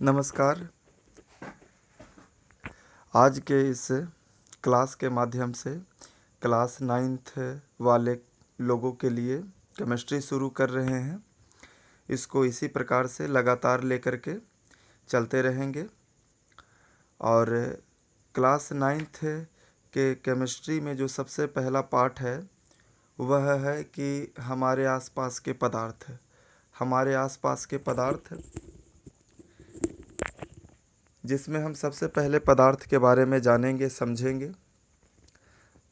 नमस्कार। आज के इस क्लास के माध्यम से क्लास 9th वाले लोगों के लिए केमिस्ट्री शुरू कर रहे हैं। इसको इसी प्रकार से लगातार लेकर के चलते रहेंगे और क्लास 9th के केमिस्ट्री में जो सबसे पहला पार्ट है वह है कि हमारे आसपास के पदार्थ। हमारे आसपास के पदार्थ, जिसमें हम सबसे पहले पदार्थ के बारे में जानेंगे, समझेंगे।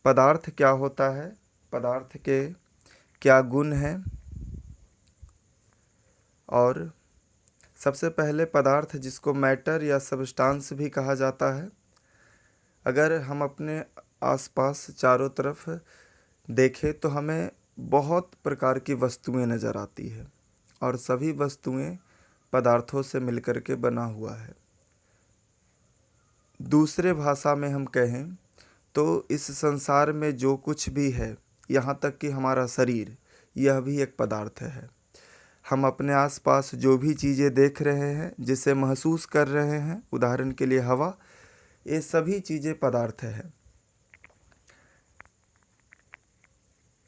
पदार्थ क्या होता है, पदार्थ के क्या गुण हैं, और सबसे पहले पदार्थ जिसको मैटर या सब्सटेंस भी कहा जाता है। अगर हम अपने आसपास चारों तरफ देखें तो हमें बहुत प्रकार की वस्तुएं नज़र आती है और सभी वस्तुएं पदार्थों से मिलकर के बना हुआ है। दूसरे भाषा में हम कहें तो इस संसार में जो कुछ भी है, यहाँ तक कि हमारा शरीर, यह भी एक पदार्थ है। हम अपने आसपास जो भी चीज़ें देख रहे हैं, जिसे महसूस कर रहे हैं, उदाहरण के लिए हवा, ये सभी चीज़ें पदार्थ हैं।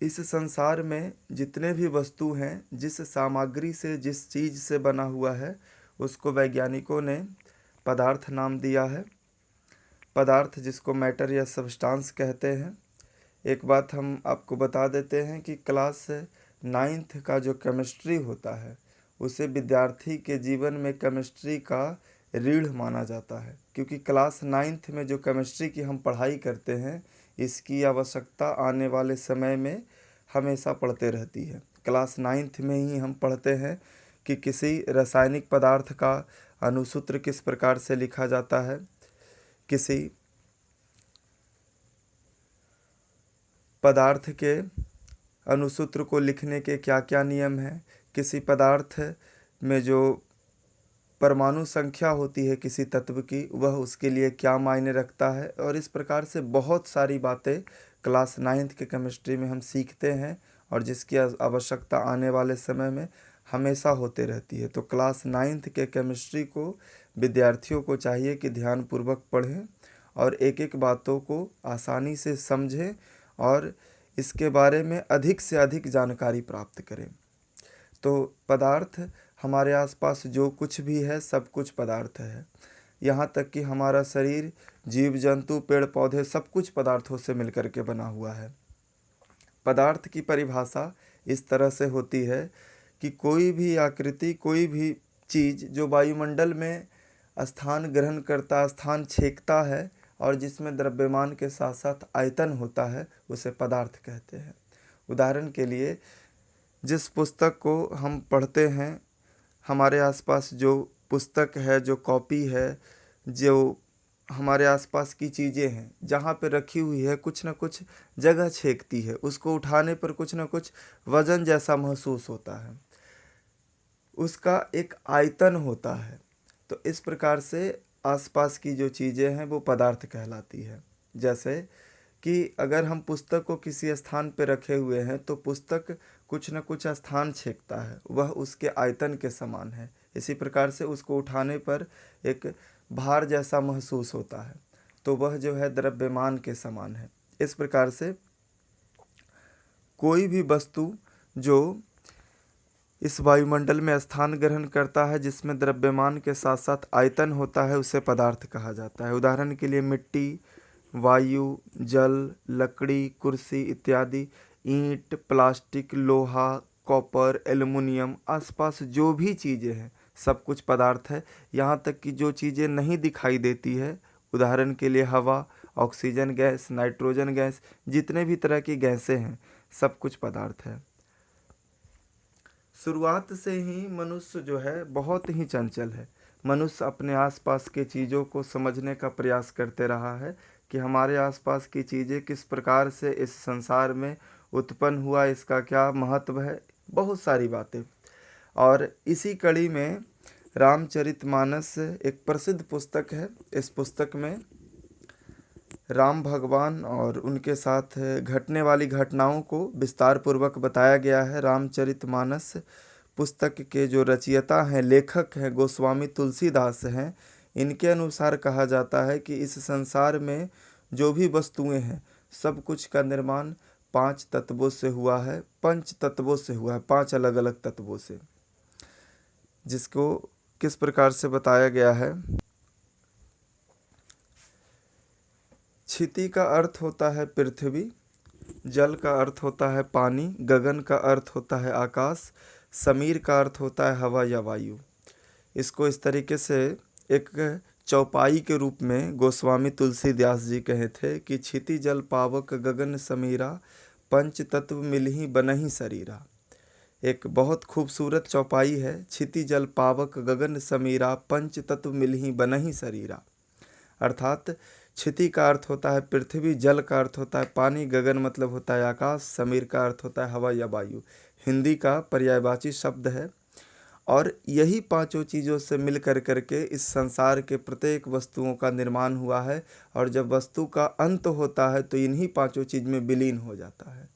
इस संसार में जितने भी वस्तु हैं, जिस सामग्री से, जिस चीज़ से बना हुआ है, उसको वैज्ञानिकों ने पदार्थ नाम दिया है। पदार्थ जिसको मैटर या सब्सटेंस कहते हैं। एक बात हम आपको बता देते हैं कि क्लास 9th का जो केमिस्ट्री होता है, उसे विद्यार्थी के जीवन में केमिस्ट्री का रीढ़ माना जाता है, क्योंकि क्लास 9th में जो केमिस्ट्री की हम पढ़ाई करते हैं, इसकी आवश्यकता आने वाले समय में हमेशा पड़ते रहती है। क्लास 9th में ही हम पढ़ते हैं कि किसी रासायनिक पदार्थ का अणुसूत्र किस प्रकार से लिखा जाता है, किसी पदार्थ के अणुसूत्र को लिखने के क्या क्या नियम हैं, किसी पदार्थ में जो परमाणु संख्या होती है किसी तत्व की, वह उसके लिए क्या मायने रखता है। और इस प्रकार से बहुत सारी बातें क्लास 9th के केमिस्ट्री में हम सीखते हैं और जिसकी आवश्यकता आने वाले समय में हमेशा होते रहती है। तो क्लास 9th के केमिस्ट्री को विद्यार्थियों को चाहिए कि ध्यानपूर्वक पढ़ें और एक एक बातों को आसानी से समझें और इसके बारे में अधिक से अधिक जानकारी प्राप्त करें। तो पदार्थ, हमारे आसपास जो कुछ भी है सब कुछ पदार्थ है। यहाँ तक कि हमारा शरीर, जीव जंतु, पेड़ पौधे, सब कुछ पदार्थों से मिलकर के बना हुआ है। पदार्थ की परिभाषा इस तरह से होती है कि कोई भी आकृति, कोई भी चीज़ जो वायुमंडल में स्थान ग्रहण करता, स्थान छेकता है और जिसमें द्रव्यमान के साथ साथ आयतन होता है, उसे पदार्थ कहते हैं। उदाहरण के लिए, जिस पुस्तक को हम पढ़ते हैं, हमारे आसपास जो पुस्तक है, जो कॉपी है, जो हमारे आसपास की चीज़ें हैं, जहाँ पे रखी हुई है, कुछ न कुछ जगह छेकती है, उसको उठाने पर कुछ न कुछ वजन जैसा महसूस होता है, उसका एक आयतन होता है। तो इस प्रकार से आसपास की जो चीज़ें हैं वो पदार्थ कहलाती है। जैसे कि अगर हम पुस्तक को किसी स्थान पर रखे हुए हैं तो पुस्तक कुछ न कुछ स्थान छेकता है, वह उसके आयतन के समान है। इसी प्रकार से उसको उठाने पर एक भार जैसा महसूस होता है, तो वह जो है द्रव्यमान के समान है। इस प्रकार से कोई भी वस्तु जो इस वायुमंडल में स्थान ग्रहण करता है, जिसमें द्रव्यमान के साथ साथ आयतन होता है, उसे पदार्थ कहा जाता है। उदाहरण के लिए मिट्टी, वायु, जल, लकड़ी, कुर्सी इत्यादि, ईंट, प्लास्टिक, लोहा, कॉपर, एल्युमिनियम, आसपास जो भी चीज़ें हैं सब कुछ पदार्थ है। यहाँ तक कि जो चीज़ें नहीं दिखाई देती है, उदाहरण के लिए हवा, ऑक्सीजन गैस, नाइट्रोजन गैस, जितने भी तरह की गैसें हैं सब कुछ पदार्थ है। शुरुआत से ही मनुष्य जो है बहुत ही चंचल है। मनुष्य अपने आसपास के चीज़ों को समझने का प्रयास करते रहा है कि हमारे आसपास की चीज़ें किस प्रकार से इस संसार में उत्पन्न हुआ, इसका क्या महत्व है, बहुत सारी बातें। और इसी कड़ी में रामचरितमानस एक प्रसिद्ध पुस्तक है। इस पुस्तक में राम भगवान और उनके साथ घटने वाली घटनाओं को विस्तार पूर्वक बताया गया है। रामचरितमानस पुस्तक के जो रचयिता हैं, लेखक हैं, गोस्वामी तुलसीदास हैं, इनके अनुसार कहा जाता है कि इस संसार में जो भी वस्तुएं हैं सब कुछ का निर्माण 5 तत्वों से हुआ है, 5 तत्वों से हुआ है, 5 अलग अलग तत्वों से। जिसको किस प्रकार से बताया गया है, क्षिति का अर्थ होता है पृथ्वी, जल का अर्थ होता है पानी, गगन का अर्थ होता है आकाश, समीर का अर्थ होता है हवा या वायु। इसको इस तरीके से एक चौपाई के रूप में गोस्वामी तुलसीदास जी कहे थे कि क्षिति जल पावक गगन समीरा, पंच तत्व मिलहि बनहि शरीरा। एक बहुत खूबसूरत चौपाई है, क्षिति जल पावक गगन समीरा, पंच तत्व मिलहि बनहि शरीरा। अर्थात क्षिति का अर्थ होता है पृथ्वी, जल का अर्थ होता है पानी, गगन मतलब होता है आकाश, समीर का अर्थ होता है हवा या वायु। हिंदी का पर्यायवाची शब्द है और यही पांचों चीज़ों से मिल कर करके इस संसार के प्रत्येक वस्तुओं का निर्माण हुआ है। और जब वस्तु का अंत होता है तो इन्हीं पांचों चीज़ में विलीन हो जाता है।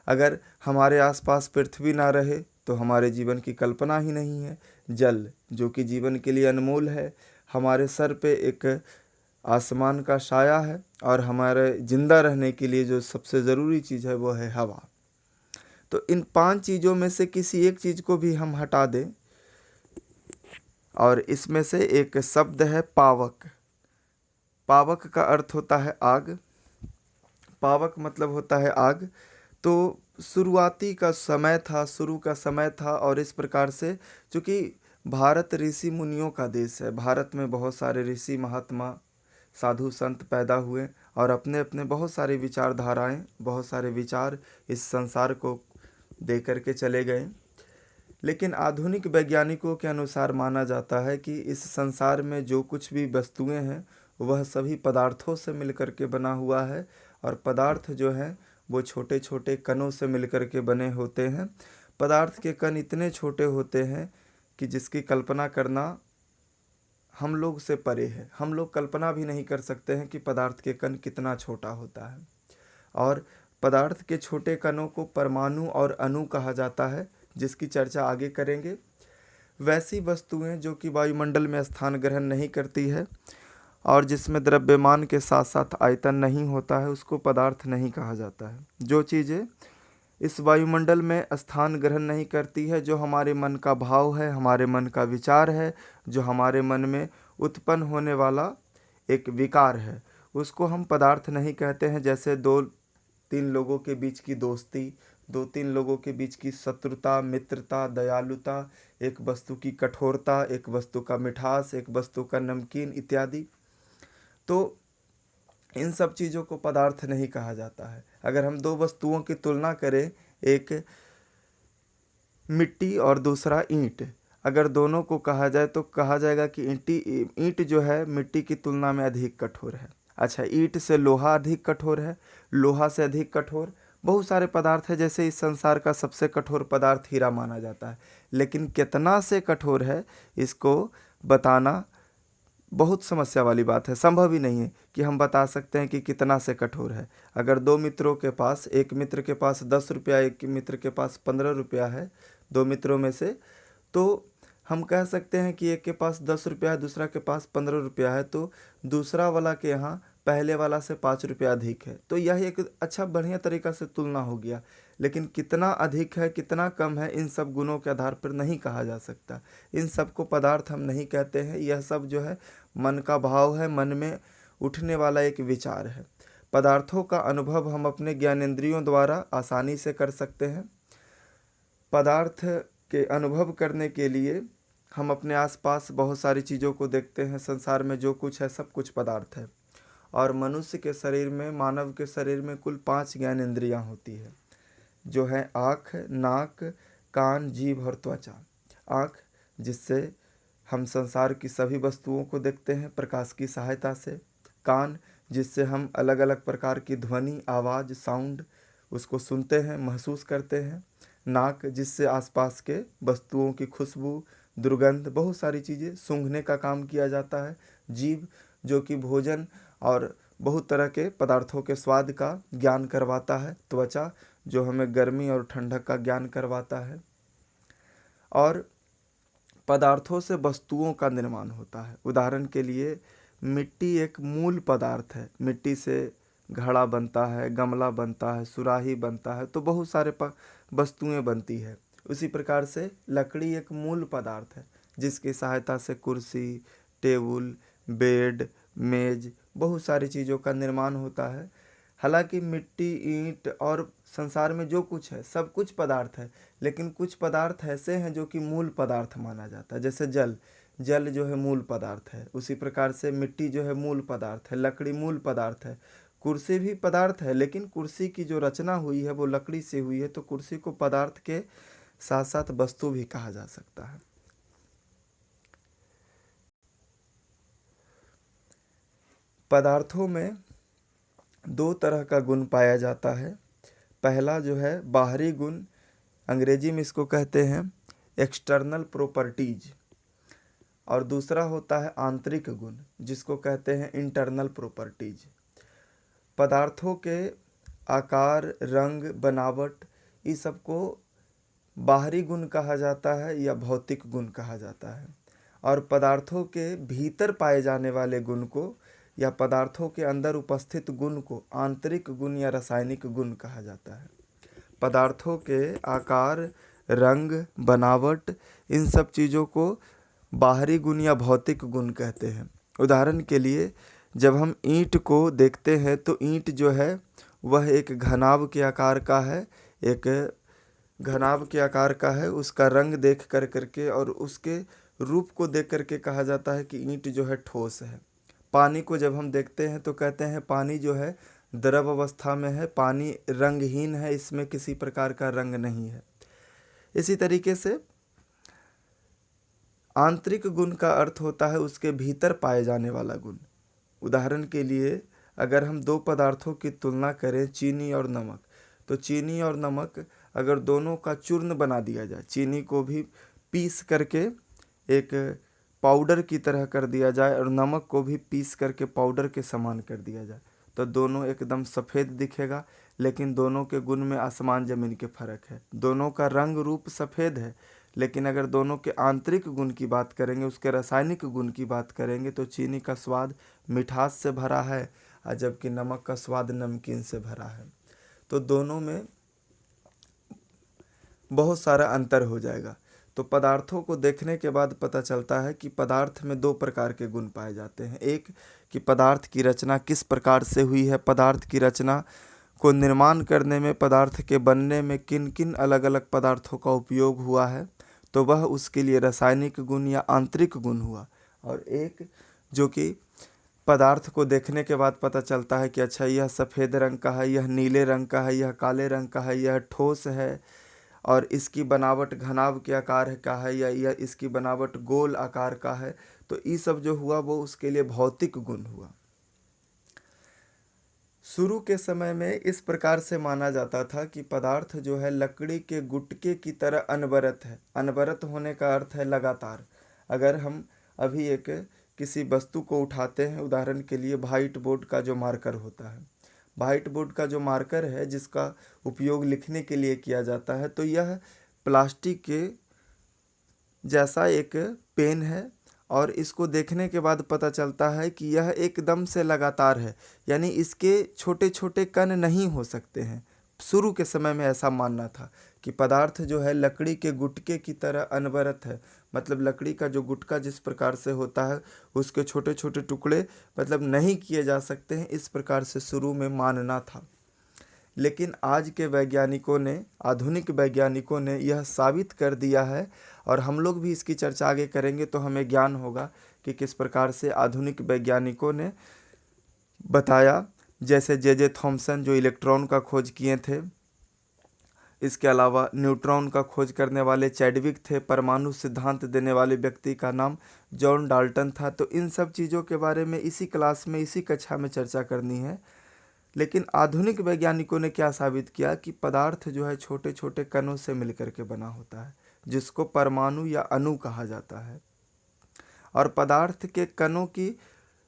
अगर हमारे आसपास पृथ्वी ना रहे तो हमारे जीवन की कल्पना ही नहीं है। जल जो कि जीवन के लिए अनमोल है, हमारे सर पे एक आसमान का साया है, और हमारे जिंदा रहने के लिए जो सबसे ज़रूरी चीज़ है वो है हवा। तो इन 5 चीज़ों में से किसी एक चीज़ को भी हम हटा दें, और इसमें से एक शब्द है पावक। पावक का अर्थ होता है आग, पावक मतलब होता है आग। तो शुरुआती का समय था, शुरू का समय था, और इस प्रकार से चूँकि भारत ऋषि मुनियों का देश है, भारत में बहुत सारे ऋषि महात्मा साधु संत पैदा हुए और अपने अपने बहुत सारी विचारधाराएं, बहुत सारे विचार इस संसार को दे करके चले गए। लेकिन आधुनिक वैज्ञानिकों के अनुसार माना जाता है कि इस संसार में जो कुछ भी वस्तुएं हैं वह सभी पदार्थों से मिलकर के बना हुआ है, और पदार्थ जो हैं वो छोटे छोटे कणों से मिलकर के बने होते हैं। पदार्थ के कण इतने छोटे होते हैं कि जिसकी कल्पना करना हम लोग से परे है। हम लोग कल्पना भी नहीं कर सकते हैं कि पदार्थ के कण कितना छोटा होता है। और पदार्थ के छोटे कणों को परमाणु और अणु कहा जाता है, जिसकी चर्चा आगे करेंगे। वैसी वस्तुएं जो कि वायुमंडल में स्थान ग्रहण नहीं करती है और जिसमें द्रव्यमान के साथ साथ आयतन नहीं होता है, उसको पदार्थ नहीं कहा जाता है। जो चीज़ें इस वायुमंडल में स्थान ग्रहण नहीं करती है, जो हमारे मन का भाव है, हमारे मन का विचार है, जो हमारे मन में उत्पन्न होने वाला एक विकार है, उसको हम पदार्थ नहीं कहते हैं। जैसे 2-3 लोगों के बीच की दोस्ती, 2-3 लोगों के बीच की शत्रुता, मित्रता, दयालुता, एक वस्तु की कठोरता, एक वस्तु का मिठास, एक वस्तु का नमकीन इत्यादि। तो इन सब चीज़ों को पदार्थ नहीं कहा जाता है। अगर हम 2 वस्तुओं की तुलना करें, एक मिट्टी और दूसरा ईंट, अगर दोनों को कहा जाए तो कहा जाएगा कि ईंट जो है मिट्टी की तुलना में अधिक कठोर है। अच्छा, ईंट से लोहा अधिक कठोर है, लोहा से अधिक कठोर बहुत सारे पदार्थ है। जैसे इस संसार का सबसे कठोर पदार्थ हीरा माना जाता है, लेकिन कितना से कठोर है इसको बताना बहुत समस्या वाली बात है। संभव ही नहीं है कि हम बता सकते हैं कि कितना से कठोर है। अगर 2 मित्रों के पास, एक मित्र के पास 10 रुपया, एक मित्र के पास 15 रुपया है, 2 मित्रों में से, तो हम कह सकते हैं कि एक के पास 10 रुपया है, दूसरा के पास 15 रुपया है, तो दूसरा वाला के यहाँ पहले वाला से 5 रुपया अधिक है। तो यह एक अच्छा बढ़िया तरीका से तुलना हो गया। लेकिन कितना अधिक है, कितना कम है, इन सब गुणों के आधार पर नहीं कहा जा सकता। इन सब को पदार्थ हम नहीं कहते हैं। यह सब जो है मन का भाव है, मन में उठने वाला एक विचार है। पदार्थों का अनुभव हम अपने ज्ञानेंद्रियों द्वारा आसानी से कर सकते हैं। पदार्थ के अनुभव करने के लिए हम अपने आसपास बहुत सारी चीज़ों को देखते हैं। संसार में जो कुछ है सब कुछ पदार्थ है। और मनुष्य के शरीर में, मानव के शरीर में कुल 5 ज्ञानेंद्रियाँ होती है, जो है आँख, नाक, कान, जीभ और त्वचा। आँख जिससे हम संसार की सभी वस्तुओं को देखते हैं प्रकाश की सहायता से। कान जिससे हम अलग अलग प्रकार की ध्वनि, आवाज़, साउंड उसको सुनते हैं, महसूस करते हैं। नाक जिससे आसपास के वस्तुओं की खुशबू, दुर्गंध, बहुत सारी चीज़ें सूंघने का काम किया जाता है। जीभ जो कि भोजन और बहुत तरह के पदार्थों के स्वाद का ज्ञान करवाता है। त्वचा जो हमें गर्मी और ठंडक का ज्ञान करवाता है। और पदार्थों से वस्तुओं का निर्माण होता है। उदाहरण के लिए मिट्टी एक मूल पदार्थ है। मिट्टी से घड़ा बनता है, गमला बनता है, सुराही बनता है, तो बहुत सारे वस्तुएं बनती है। उसी प्रकार से लकड़ी एक मूल पदार्थ है जिसकी सहायता से कुर्सी, टेबल, बेड, मेज, बहुत सारी चीज़ों का निर्माण होता है। हालांकि मिट्टी, ईंट और संसार में जो कुछ है सब कुछ पदार्थ है, लेकिन कुछ पदार्थ ऐसे हैं जो कि मूल पदार्थ माना जाता है। जैसे जल, जल जो है मूल पदार्थ है। उसी प्रकार से मिट्टी जो है मूल पदार्थ है, लकड़ी मूल पदार्थ है, कुर्सी भी पदार्थ है, लेकिन कुर्सी की जो रचना हुई है वो लकड़ी से हुई है, तो कुर्सी को पदार्थ के साथ साथ वस्तु भी कहा जा सकता है। पदार्थों में दो तरह का गुण पाया जाता है। पहला जो है बाहरी गुण, अंग्रेजी में इसको कहते हैं एक्सटर्नल प्रॉपर्टीज, और दूसरा होता है आंतरिक गुण जिसको कहते हैं इंटरनल प्रॉपर्टीज। पदार्थों के आकार, रंग, बनावट, इस सब को बाहरी गुण कहा जाता है या भौतिक गुण कहा जाता है। और पदार्थों के भीतर पाए जाने वाले गुण को या पदार्थों के अंदर उपस्थित गुण को आंतरिक गुण या रासायनिक गुण कहा जाता है। पदार्थों के आकार, रंग, बनावट, इन सब चीज़ों को बाहरी गुण या भौतिक गुण कहते हैं। उदाहरण के लिए जब हम ईंट को देखते हैं तो ईंट जो है वह एक घनाभ के आकार का है, एक घनाभ के आकार का है। उसका रंग देख कर करके और उसके रूप को देख करके कहा जाता है कि ईंट जो है ठोस है। पानी को जब हम देखते हैं तो कहते हैं पानी जो है द्रव अवस्था में है, पानी रंगहीन है, इसमें किसी प्रकार का रंग नहीं है। इसी तरीके से आंतरिक गुण का अर्थ होता है उसके भीतर पाए जाने वाला गुण। उदाहरण के लिए अगर हम दो पदार्थों की तुलना करें, चीनी और नमक, तो चीनी और नमक अगर दोनों का चूर्ण बना दिया जाए, चीनी को भी पीस करके एक पाउडर की तरह कर दिया जाए और नमक को भी पीस करके पाउडर के समान कर दिया जाए, तो दोनों एकदम सफ़ेद दिखेगा, लेकिन दोनों के गुण में आसमान ज़मीन के फ़र्क है। दोनों का रंग रूप सफ़ेद है, लेकिन अगर दोनों के आंतरिक गुण की बात करेंगे, उसके रासायनिक गुण की बात करेंगे, तो चीनी का स्वाद मिठास से भरा है और जबकि नमक का स्वाद नमकीन से भरा है। तो दोनों में बहुत सारा अंतर हो जाएगा। तो पदार्थों को देखने के बाद पता चलता है कि पदार्थ में दो प्रकार के गुण पाए जाते हैं। एक कि पदार्थ की रचना किस प्रकार से हुई है, पदार्थ की रचना को निर्माण करने में, पदार्थ के बनने में किन किन अलग अलग पदार्थों का उपयोग हुआ है, तो वह उसके लिए रासायनिक गुण या आंतरिक गुण हुआ। और एक जो कि पदार्थ को देखने के बाद पता चलता है कि अच्छा यह सफ़ेद रंग का है, यह नीले रंग का है, यह काले रंग का है, यह ठोस है और इसकी बनावट घनाभ के आकार का है या यह इसकी बनावट गोल आकार का है, तो ये सब जो हुआ वो उसके लिए भौतिक गुण हुआ। शुरू के समय में इस प्रकार से माना जाता था कि पदार्थ जो है लकड़ी के गुटके की तरह अनवरत है। अनवरत होने का अर्थ है लगातार। अगर हम अभी एक किसी वस्तु को उठाते हैं, उदाहरण के लिए व्हाइट बोर्ड का जो मार्कर होता है, व्हाइट बोर्ड का जो मार्कर है जिसका उपयोग लिखने के लिए किया जाता है, तो यह प्लास्टिक के जैसा एक पेन है और इसको देखने के बाद पता चलता है कि यह एकदम से लगातार है, यानी इसके छोटे छोटे कण नहीं हो सकते हैं। शुरू के समय में ऐसा मानना था कि पदार्थ जो है लकड़ी के गुटके की तरह अनवरत है, मतलब लकड़ी का जो गुटका जिस प्रकार से होता है उसके छोटे छोटे टुकड़े मतलब नहीं किए जा सकते हैं, इस प्रकार से शुरू में मानना था। लेकिन आज के वैज्ञानिकों ने, आधुनिक वैज्ञानिकों ने यह साबित कर दिया है और हम लोग भी इसकी चर्चा आगे करेंगे तो हमें ज्ञान होगा कि किस प्रकार से आधुनिक वैज्ञानिकों ने बताया। जैसे जे थॉमसन जो इलेक्ट्रॉन का खोज किए थे, इसके अलावा न्यूट्रॉन का खोज करने वाले चैडविक थे, परमाणु सिद्धांत देने वाले व्यक्ति का नाम जॉन डाल्टन था। तो इन सब चीज़ों के बारे में इसी क्लास में, इसी कक्षा में चर्चा करनी है। लेकिन आधुनिक वैज्ञानिकों ने क्या साबित किया कि पदार्थ जो है छोटे छोटे कणों से मिलकर के बना होता है, जिसको परमाणु या अणु कहा जाता है। और पदार्थ के कणों की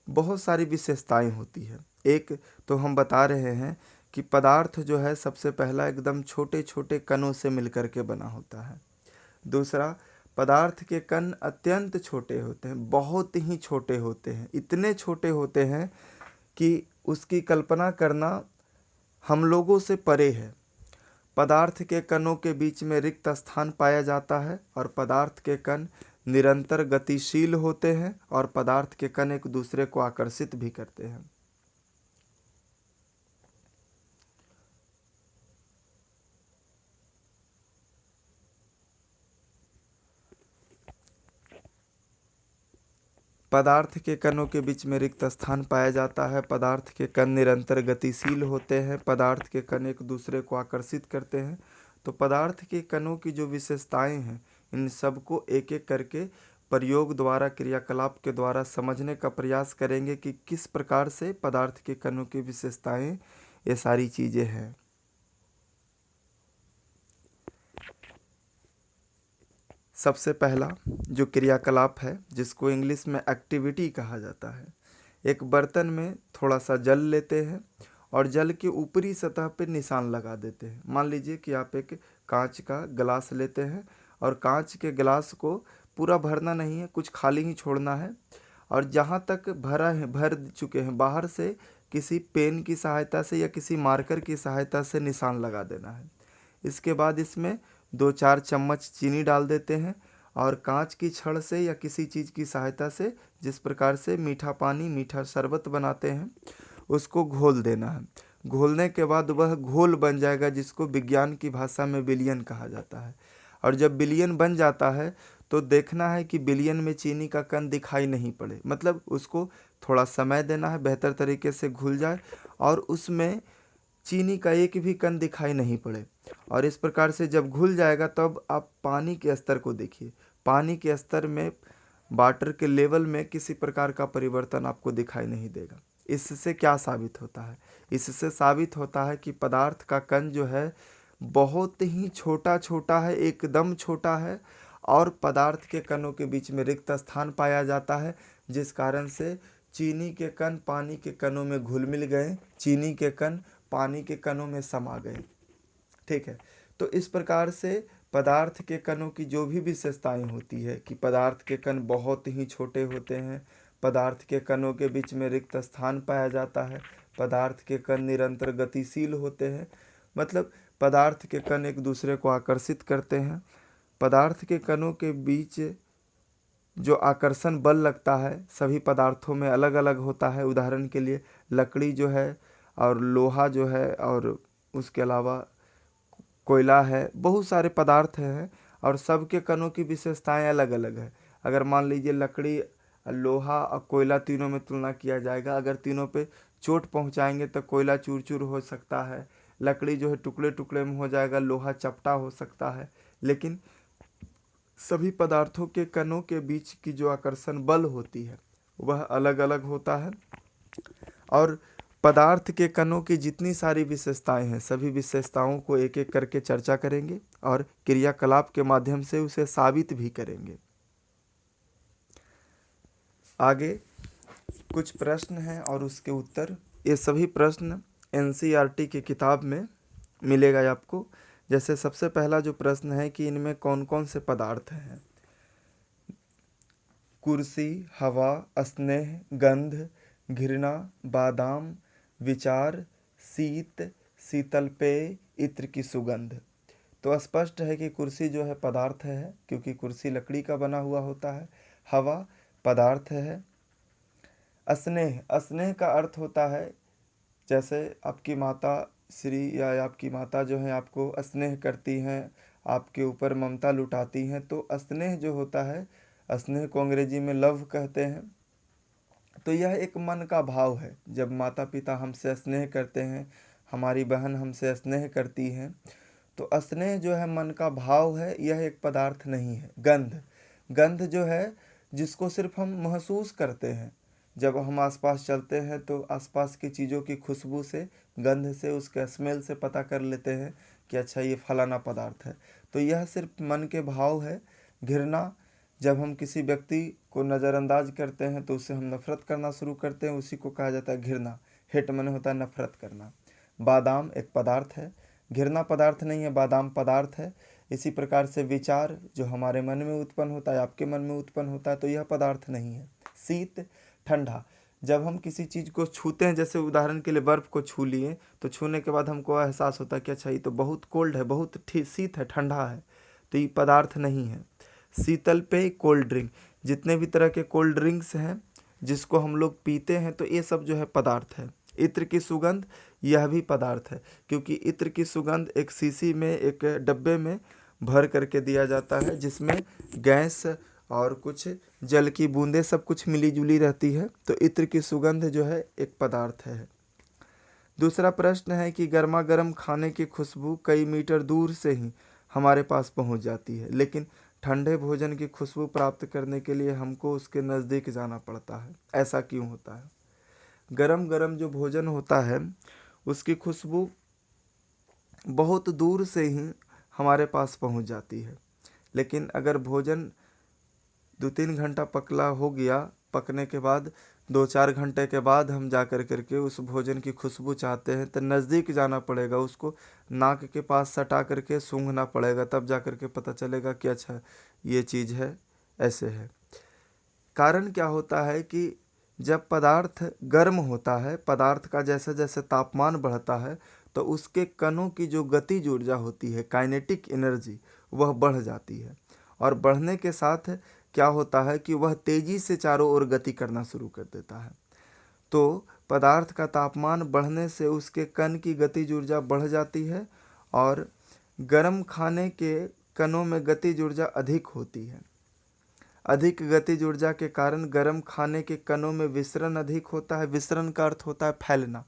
बहुत सारी विशेषताएं होती है। एक तो हम बता रहे हैं कि पदार्थ जो है सबसे पहला एकदम छोटे छोटे कणों से मिलकर के बना होता है। दूसरा, पदार्थ के कण अत्यंत छोटे होते हैं, बहुत ही छोटे होते हैं, इतने छोटे होते हैं कि उसकी कल्पना करना हम लोगों से परे है। पदार्थ के कणों के बीच में रिक्त स्थान पाया जाता है और पदार्थ के कण निरंतर गतिशील होते हैं और पदार्थ के कण एक दूसरे को आकर्षित भी करते हैं। पदार्थ के कणों के बीच में रिक्त स्थान पाया जाता है, पदार्थ के कण निरंतर गतिशील होते हैं, पदार्थ के कण एक दूसरे को आकर्षित करते हैं। तो पदार्थ के कणों की जो विशेषताएं हैं, इन सबको एक एक करके प्रयोग द्वारा, क्रियाकलाप के द्वारा समझने का प्रयास करेंगे कि किस प्रकार से पदार्थ के कणों की विशेषताएं ये सारी चीज़ें हैं। सबसे पहला जो क्रियाकलाप है, जिसको इंग्लिश में एक्टिविटी कहा जाता है, एक बर्तन में थोड़ा सा जल लेते हैं और जल के ऊपरी सतह पर निशान लगा देते हैं। मान लीजिए कि आप एक कांच का गिलास लेते हैं और कांच के गिलास को पूरा भरना नहीं है, कुछ खाली ही छोड़ना है, और जहाँ तक भर चुके हैं बाहर से किसी पेन की सहायता से या किसी मार्कर की सहायता से निशान लगा देना है। इसके बाद इसमें 2-4 चम्मच चीनी डाल देते हैं और कांच की छड़ से या किसी चीज़ की सहायता से, जिस प्रकार से मीठा पानी, मीठा शरबत बनाते हैं, उसको घोल देना है। घोलने के बाद वह घोल बन जाएगा, जिसको विज्ञान की भाषा में विलयन कहा जाता है। और जब विलयन बन जाता है तो देखना है कि विलयन में चीनी का कण दिखाई नहीं पड़े, मतलब उसको थोड़ा समय देना है, बेहतर तरीके से घुल जाए और उसमें चीनी का एक भी कण दिखाई नहीं पड़े। और इस प्रकार से जब घुल जाएगा तब आप पानी के स्तर को देखिए। पानी के स्तर में, वाटर के लेवल में किसी प्रकार का परिवर्तन आपको दिखाई नहीं देगा। इससे क्या साबित होता है? इससे साबित होता है कि पदार्थ का कण जो है बहुत ही छोटा छोटा है, एकदम छोटा है, और पदार्थ के कणों के बीच में रिक्त स्थान पाया जाता है, जिस कारण से चीनी के कण पानी के कणों में घुल मिल गए, चीनी के कण पानी के कणों में समा गए। ठीक है, तो इस प्रकार से पदार्थ के कणों की जो भी विशेषताएं होती है कि पदार्थ के कण बहुत ही छोटे होते हैं, पदार्थ के कणों के बीच में रिक्त स्थान पाया जाता है, पदार्थ के कण निरंतर गतिशील होते हैं, मतलब पदार्थ के कण एक दूसरे को आकर्षित करते हैं। पदार्थ के कणों के बीच जो आकर्षण बल लगता है सभी पदार्थों में अलग अलग होता है। उदाहरण के लिए लकड़ी जो है और लोहा जो है और उसके अलावा कोयला है, बहुत सारे पदार्थ हैं और सबके कणों की विशेषताएं अलग अलग है। अगर मान लीजिए लकड़ी, लोहा और कोयला तीनों में तुलना किया जाएगा, अगर तीनों पे चोट पहुंचाएंगे तो कोयला चूर चूर हो सकता है, लकड़ी जो है टुकड़े टुकड़े में हो जाएगा, लोहा चपटा हो सकता है। लेकिन सभी पदार्थों के कणों के बीच की जो आकर्षण बल होती है वह अलग अलग होता है। और पदार्थ के कणों की जितनी सारी विशेषताएं हैं, सभी विशेषताओं को एक एक करके चर्चा करेंगे और क्रियाकलाप के माध्यम से उसे साबित भी करेंगे। आगे कुछ प्रश्न हैं और उसके उत्तर। ये सभी प्रश्न एनसीईआरटी की किताब में मिलेगा आपको। जैसे सबसे पहला जो प्रश्न है कि इनमें कौन कौन से पदार्थ हैं? कुर्सी, हवा, स्नेह, गंध, घृणा, बादाम, विचार, शीत, शीतल पेय, इत्र की सुगंध। तो स्पष्ट है कि कुर्सी जो है पदार्थ है, क्योंकि कुर्सी लकड़ी का बना हुआ होता है। हवा पदार्थ है। स्नेह, स्नेह का अर्थ होता है जैसे आपकी माता श्री या आपकी माता जो है आपको स्नेह करती हैं, आपके ऊपर ममता लुटाती हैं, तो स्नेह जो होता है, स्नेह को अंग्रेजी में लव कहते हैं। तो यह एक मन का भाव है। जब माता पिता हमसे स्नेह करते हैं, हमारी बहन हमसे स्नेह करती हैं, तो स्नेह जो है मन का भाव है, यह एक पदार्थ नहीं है। गंध, गंध जो है जिसको सिर्फ हम महसूस करते हैं, जब हम आसपास चलते हैं तो आसपास की चीज़ों की खुशबू से, गंध से, उसके स्मेल से पता कर लेते हैं कि अच्छा ये फलाना पदार्थ है। तो यह सिर्फ मन के भाव है। घृणा, जब हम किसी व्यक्ति को नज़रअंदाज करते हैं तो उससे हम नफरत करना शुरू करते हैं, उसी को कहा जाता है घृणा। हेट मन होता है नफरत करना। बादाम एक पदार्थ है, घृणा पदार्थ नहीं है, बादाम पदार्थ है। इसी प्रकार से विचार जो हमारे मन में उत्पन्न होता है, आपके मन में उत्पन्न होता है, तो यह पदार्थ नहीं है। शीत ठंडा, जब हम किसी चीज़ को छूते हैं, जैसे उदाहरण के लिए बर्फ़ को छू लिए, तो छूने के बाद हमको एहसास होता है कि अच्छा ये तो बहुत कोल्ड है, बहुत शीत है, ठंडा है, तो ये पदार्थ नहीं है। शीतल पेय कोल्ड ड्रिंक, जितने भी तरह के कोल्ड ड्रिंक्स हैं जिसको हम लोग पीते हैं, तो ये सब जो है पदार्थ है। इत्र की सुगंध, यह भी पदार्थ है, क्योंकि इत्र की सुगंध एक शीशी में, एक डब्बे में भर करके दिया जाता है, जिसमें गैस और कुछ जल की बूंदें सब कुछ मिली जुली रहती है, तो इत्र की सुगंध जो है एक पदार्थ है। दूसरा प्रश्न है कि गर्मा गर्म खाने की खुशबू कई मीटर दूर से ही हमारे पास पहुंच जाती है, लेकिन ठंडे भोजन की खुशबू प्राप्त करने के लिए हमको उसके नज़दीक जाना पड़ता है। ऐसा क्यों होता है? गरम गरम जो भोजन होता है उसकी खुशबू बहुत दूर से ही हमारे पास पहुंच जाती है, लेकिन अगर भोजन 2-3 घंटा पकला हो गया, पकने के बाद 2-4 घंटे के बाद हम जा कर के उस भोजन की खुशबू चाहते हैं, तो नज़दीक जाना पड़ेगा, उसको नाक के पास सटा करके सूंघना पड़ेगा, तब जा कर के पता चलेगा कि अच्छा ये चीज़ है, ऐसे है। कारण क्या होता है कि जब पदार्थ गर्म होता है, पदार्थ का जैसे जैसे तापमान बढ़ता है, तो उसके कणों की जो गतिज ऊर्जा होती है, काइनेटिक एनर्जी, वह बढ़ जाती है, और बढ़ने के साथ क्या होता है कि वह तेज़ी से चारों ओर गति करना शुरू कर देता है। तो पदार्थ का तापमान बढ़ने से उसके कण की गतिज ऊर्जा बढ़ जाती है, और गर्म खाने के कणों में गतिज ऊर्जा अधिक होती है। अधिक गतिज ऊर्जा के कारण गर्म खाने के कणों में विसरण अधिक होता है। विसरण का अर्थ होता है फैलना,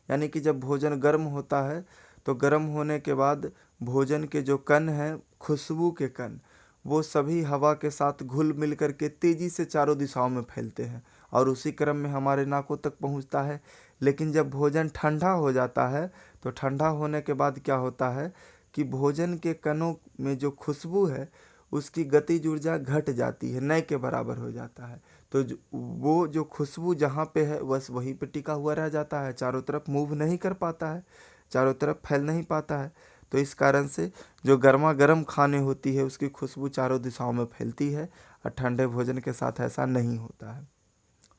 यानी कि जब भोजन गर्म होता है तो गर्म होने के बाद भोजन के जो कण हैं, खुशबू के कण, वो सभी हवा के साथ घुल मिल कर के तेज़ी से चारों दिशाओं में फैलते हैं, और उसी क्रम में हमारे नाकों तक पहुंचता है। लेकिन जब भोजन ठंडा हो जाता है, तो ठंडा होने के बाद क्या होता है कि भोजन के कणों में जो खुशबू है उसकी गतिज ऊर्जा घट जाती है, नए के बराबर हो जाता है। तो वो जो खुशबू जहाँ पे है बस वहीं पे टिका हुआ रह जाता है, चारों तरफ मूव नहीं कर पाता है, चारों तरफ फैल नहीं पाता है। तो इस कारण से जो गर्मा गर्म खाने होती है उसकी खुशबू चारों दिशाओं में फैलती है, और ठंडे भोजन के साथ ऐसा नहीं होता है।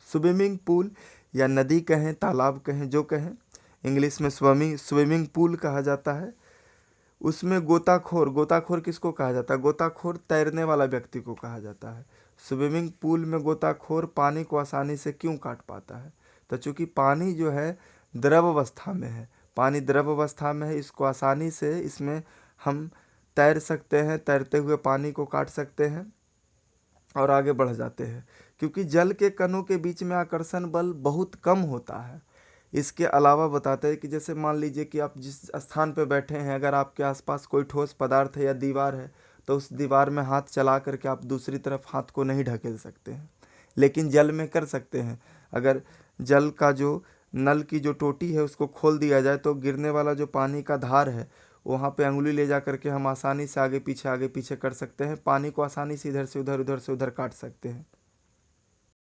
स्विमिंग पूल या नदी कहें, तालाब कहें, जो कहें, इंग्लिश में स्विमिंग पूल कहा जाता है, उसमें गोताखोर, गोताखोर किसको कहा जाता है? गोताखोर तैरने वाला व्यक्ति को कहा जाता है। स्विमिंग पूल में गोताखोर पानी को आसानी से क्यों काट पाता है? तो चूंकि पानी जो है द्रव अवस्था में है, पानी द्रव अवस्था में है, इसको आसानी से इसमें हम तैर सकते हैं, तैरते हुए पानी को काट सकते हैं और आगे बढ़ जाते हैं, क्योंकि जल के कणों के बीच में आकर्षण बल बहुत कम होता है। इसके अलावा बताते हैं कि जैसे मान लीजिए कि आप जिस स्थान पर बैठे हैं, अगर आपके आसपास कोई ठोस पदार्थ है या दीवार है, तो उस दीवार में हाथ चला करके आप दूसरी तरफ हाथ को नहीं ढकेल सकते हैं, लेकिन जल में कर सकते हैं। अगर जल का जो नल की जो टोटी है उसको खोल दिया जाए, तो गिरने वाला जो पानी का धार है वहाँ पे अंगुली ले जा करके हम आसानी से आगे पीछे कर सकते हैं, पानी को आसानी से इधर से उधर, उधर से उधर काट सकते हैं।